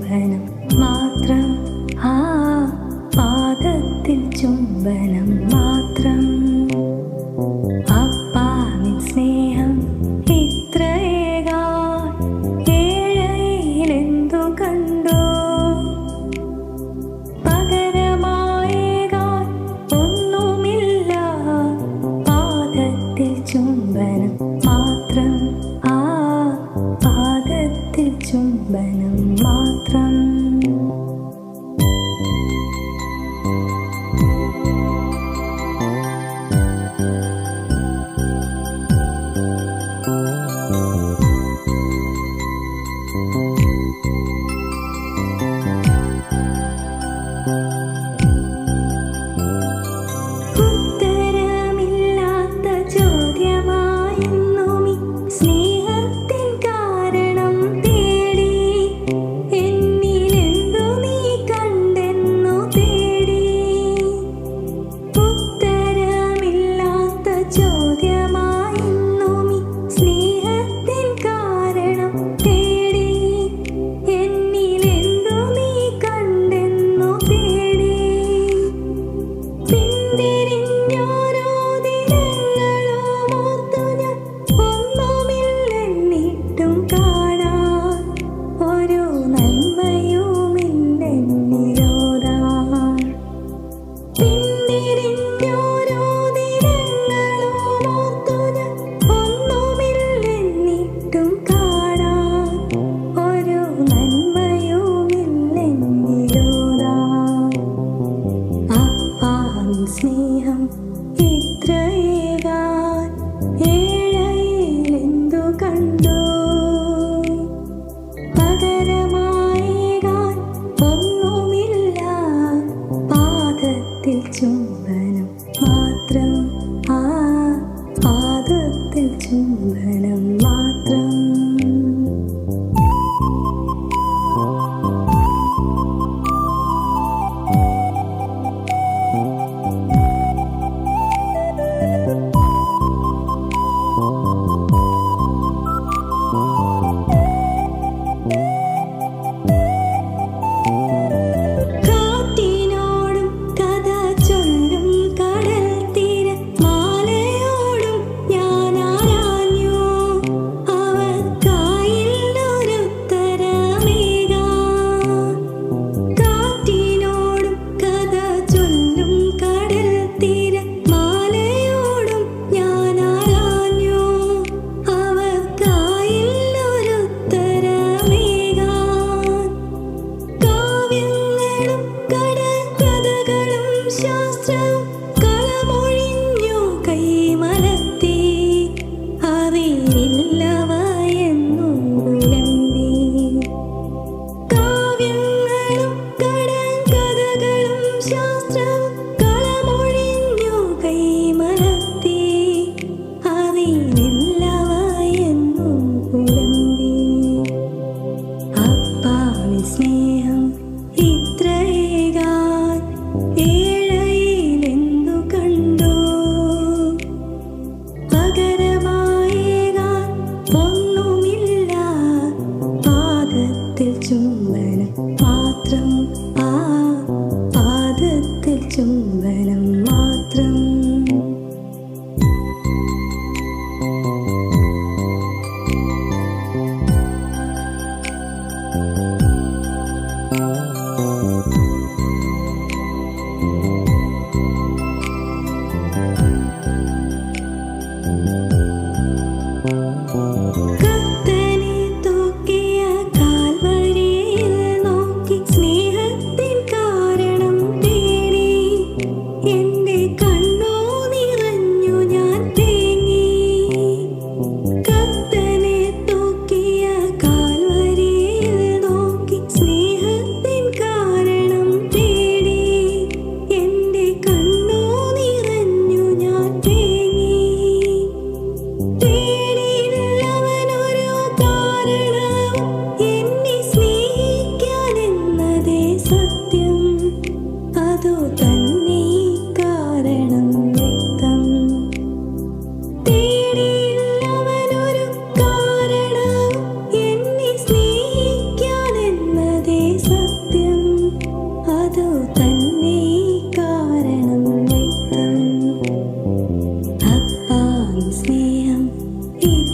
ചുംബനം മാത്രം, ആ പാദത്തിൽ ചുംബനം മാത്രം. അപ്പാവിൻ സ്നേഹം ഇത്രയേകാൻ ഏഴയിലെന്തു കണ്ടു. പകരമായേകാൻ ഒന്നുമില്ല, പാദത്തിൽ ചുംബനം മാത്രം, ആ പാദത്തിൽ ചുംബനം മാത്രം. ഉത്തരമില്ലാത്ത ചോദ്യമായെന്നും ഈ സ്നേഹത്തിൻ കാരണം തേടി. എന്നിലെന്തു നീ കണ്ടെന്നു തേടി. ഉത്തരമില്ലാത്ത ചോദ്യമായെന്നും ഈ സ്നേഹത്തിൻ കാരണം തേടി. എന്നിലെന്തു നീ കണ്ടെന്നു തേടി. പിന്തിരിഞ്ഞോരോ ദിനങ്ങളുമോർത്തു ഞാൻ ഒന്നുമില്ലെന്നിട്ടും കാണാൻ ഒരു നന്മയുമില്ലെന്നിലോതാൻ. പിന്തിരിഞ്ഞോരോ ദിനങ്ങളുമോർത്തു ഞാൻ ഒന്നുമില്ലെന്നിട്ടും കാണാൻ ഒരു നന്മയുമില്ലെന്നിലോതാൻ. അപ്പാവിൻ സ്നേഹം ഇത്രയേകാൻ ഏഴയിലെന്തു കണ്ടു. പകരമായേകാൻ ഒന്നുമില്ല, പാദത്തിൽ ചുംബനം മാത്രം, ആ പാദത്തിൽ ചുംബനം മാത്രം. കാറ്റിനോടും കഥ ചൊല്ലും കടൽ തീര മാലയോടും ഞാൻ ആരാഞ്ഞു. അവർക്കായില്ലൊരുത്തരമേകാൻ. കാറ്റിനോടും കഥ ചൊല്ലും കടൽ തീര മാലയോടും ഞാൻ ആരാഞ്ഞു. അവർക്കായില്ലൊരുത്തരമേകാൻ. കാവ്യങ്ങളും കടകഥകളും ശാസ്ത്രവും കളമൊഴിഞ്ഞു കൈമലർത്തി. അവയിലില്ലവയെന്നും പുലമ്പി. കാവ്യങ്ങളും കടകഥകളും ശാസ്ത്രവും കളമൊഴിഞ്ഞു കൈമലർത്തി. അവയിലില്ലവയെന്നും പുലമ്പി. അപ്പാവിൻ സ്നേഹം ഇത്രയേകാൻ ഏഴയിലെന്തു കണ്ടു. പകരമായേകാൻ ഒന്നുമില്ല, പാദത്തിൽ ചുംബനം മാത്രം, ആ പാദത്തിൽ ചുംബനം മാത്രം. ഈ